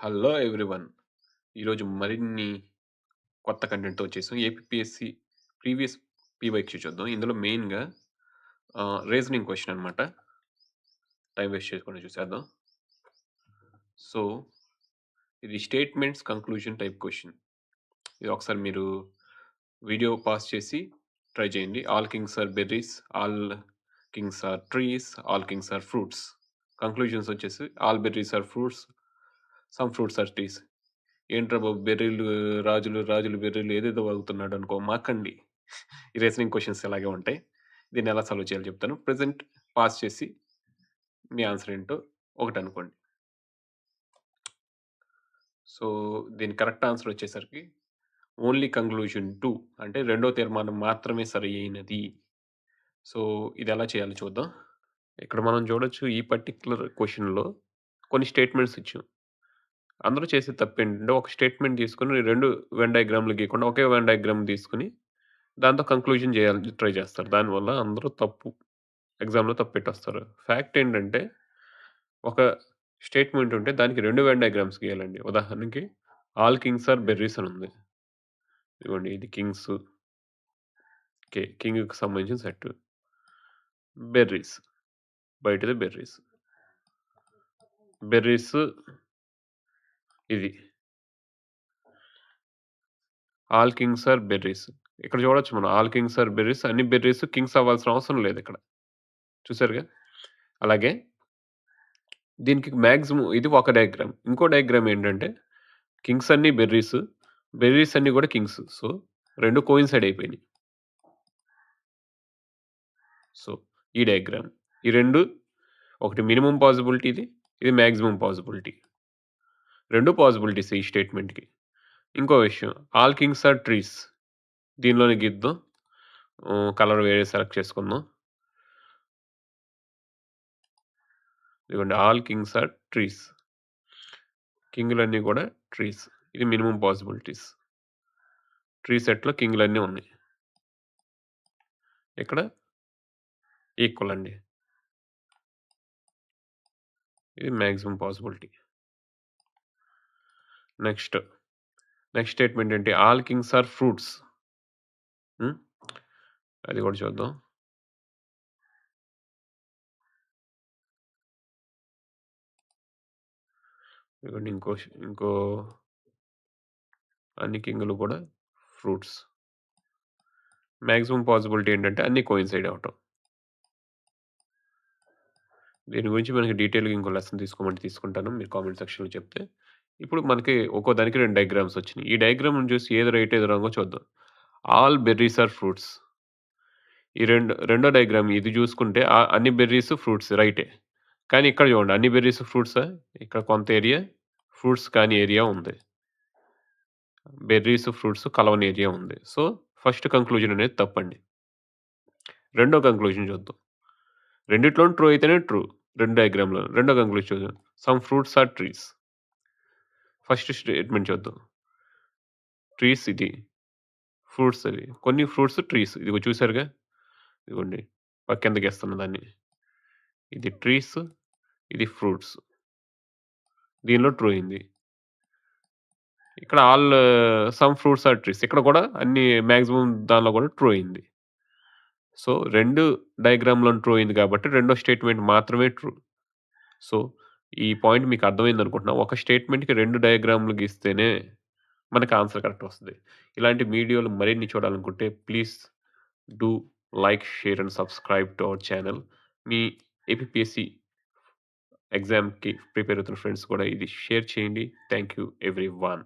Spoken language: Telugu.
Hello everyone. ఈరోజు మరిన్ని కొత్త కంటెంట్‌తో వచ్చేసాం. ఏపీఎస్‌సి ప్రీవియస్ పీవైక్యూ చూద్దాం. ఇందులో మెయిన్‌గా రీజనింగ్ క్వెషన్ అనమాట. టైమ్ వేస్ట్ చేయకుండా చూసేద్దాం. సో, ఇది స్టేట్మెంట్స్ కంక్లూజన్ టైప్ క్వెషన్. ఇది ఒకసారి మీరు వీడియో పాజ్ చేసి ట్రై చేయండి. All kings are berries, all kings are trees, all kings are fruits. Conclusions వచ్చేసి all berries are fruits, some fruits are trees. ఏంట్రా బాబు బెర్రీలు రాజులు, రాజులు బెర్రీలు ఏదేదో వాగుతున్నాడనుకో మాకండి. ఈ రీజనింగ్ క్వెషన్స్ ఇలాగే ఉంటాయి. దీన్ని ఎలా సాల్వ్ చేయాలో చెప్తాను. ప్రెజెంట్ పాజ్ చేసి మీ ఆన్సర్ ఏంటో ఒకటనుకోండి. సో, దీని కరెక్ట్ ఆన్సర్ వచ్చేసరికి ఓన్లీ కంక్లూజన్ 2 అంటే రెండో తీర్మానం మాత్రమే సరియైనది. సో, ఇదెలా చేయాలో చూద్దాం. ఇక్కడ మనం చూడొచ్చు ఈ పర్టిక్యులర్ క్వెషన్‌లో కొన్ని స్టేట్మెంట్స్ ఇచ్చాం. అందరూ చేసే తప్పేంటంటే ఒక స్టేట్మెంట్ తీసుకొని 2 వెన్ డయాగ్రామ్‌లు గీయకుండా ఒకే వెన్ డయాగ్రామ్ తీసుకొని దాంతో కంక్లూజన్ జేయాలని ట్రై జేస్తారు. దానివల్ల అందరూ ఎగ్జామ్‌లో తప్పు పెట్టేస్తారు. ఫ్యాక్ట్ ఏంటంటే, ఒక స్టేట్మెంట్ ఉంటే దానికి 2 వెన్ డయాగ్రామ్స్ గీయాలండి. ఉదాహరణకి ఆల్ కింగ్స్ ఆర్ బెర్రీస్ అని ఉంది. ఇదిగోండి ఇది కింగ్స్. కింగ్‌కి సంబంధించిన సెట్. బెర్రీస్. బయటది బెర్రీస్. బెర్రీస్ ఇది. All kings are berries. ఇక్కడ చూడొచ్చు మనం ఆల్ కింగ్స్ ఆర్ బెర్రీస్ అన్ని బెర్రీస్ కింగ్స్ అవ్వాల్సిన అవసరం లేదిక్కడ. చూసారుగా? అలాగే దీనికి మాక్సిమం ఇది ఒక డయాగ్రామ్. ఇంకో డయాగ్రామ్ ఏంటంటే కింగ్స్ అన్నీ బెర్రీస్. బెర్రీస్ అన్నీ గూడా కింగ్స్. సో, 2 కోయిన్సైడ్ అయిపోయినాయి. సో, ఈ డయాగ్రామ్. ఈ 2 ఒకటి మినిమమ్ పాసిబిలిటీది. ఇది మాక్సిమమ్ పాసిబిలిటీ. 2 పాసిబిలిటీసే ఈ స్టేట్మెంట్‌కి. ఇంకో విషయం ఆల్ కింగ్స్ ఆర్ ట్రీస్. దీనిలోనే గీద్దాం. కలర్ వేరే సెలెక్ట్ చేసుకుందాం. ఇదిగోండి ఆల్ కింగ్స్ ఆర్ ట్రీస్. కింగులన్నీ గూడా ట్రీస్. ఇది మినిమమ్ పాసిబిలిటీస్. ట్రీ సెట్‌లో కింగులన్నీ ఉన్నాయి. ఇక్కడ ఈక్వల్ అండి. ఇది maximum possibility. Next, next statement ఏంటి? All kings are fruits. Hmm. అది గూడా చూద్దాం. ఇదిగోండి ఇంకో అన్ని కింగులు గూడా ఫ్రూట్స్. మాక్సిమం పాసిబిలిటీ ఏంటంటే అన్నీ కోయిన్సైడ్ అవ్వటం. దీని గురించి మనకి డీటెయిల్‌గా ఇంకో లెసన్ తీసుకోమంటే తీసుకుంటాను. మీరు కామెంట్ సెక్షన్‌లో చెప్తే. ఇప్పుడు మనకి ఒక్కో దానికి 2 డయాగ్రామ్స్ వచ్చినియి. ఈ డయాగ్రామ్‌ని చూసి ఏది రైట్ ఏది రాంగో చూద్దాం. All berries are fruits. ఈ రెండో డయాగ్రామ్ ఇది చూసుకుంటే అన్ని బెర్రీస్ ఫ్రూట్స్ రైటే. కానీ ఇక్కడ చూడండి అన్ని బెర్రీస్ ఫ్రూట్సా? ఇక్కడ కొంత ఏరియా ఫ్రూట్స్ కాని ఏరియా ఉంది. బెర్రీస్, ఫ్రూట్స్ కలవని ఏరియా ఉంది. సో, ఫస్ట్ కంక్లూజన్ అనేది తప్పండి. రెండో కంక్లూజన్ చూద్దాం. రెండిట్లోను ట్రూ అయితేనే ట్రూ. 2 డయాగ్రామ్‌లోను. రెండో కంక్లూజన్ చూద్దాం. Some fruits are trees. First statement చూద్దాం. ట్రీస్ ఇది. ఫ్రూట్స్ అవి. కొన్ని ఫ్రూట్స్ ట్రీస్. ఇదిగో చూసారుగా? ఇదిగోండి. కిందకేస్తున్న దాన్ని. ఇది ట్రీస్, ఇది ఫ్రూట్స్. దీనిలో ట్రూ అయింది. ఇక్కడ సమ్ ఫ్రూట్స్ ఆర్ ట్రీస్. ఇక్కడ కూడా అన్ని మాక్సిమం దానిలో కూడా ట్రూ అయింది. సో, 2 డయాగ్రామ్‌లోను ట్రూ అయింది కాబట్టి రెండో స్టేట్మెంట్ మాత్రమే ట్రూ. సో, ఈ పాయింట్ మీకు అర్థమైందనుకుంటున్నా. ఒక స్టేట్మెంట్‌కి 2 డయాగ్రామ్‌లు గీస్తేనే మనకు ఆన్సర్ కరెక్ట్ వస్తది. ఇలాంటి వీడియోలు మరిన్ని చూడాలనుకుంటే please do like, share and subscribe to our channel. Me APPSC ఎగ్జామ్‌కి ప్రిపేర్ అవుతున్న ఫ్రెండ్స్ కూడా ఇది షేర్ చేయండి. Thank you everyone.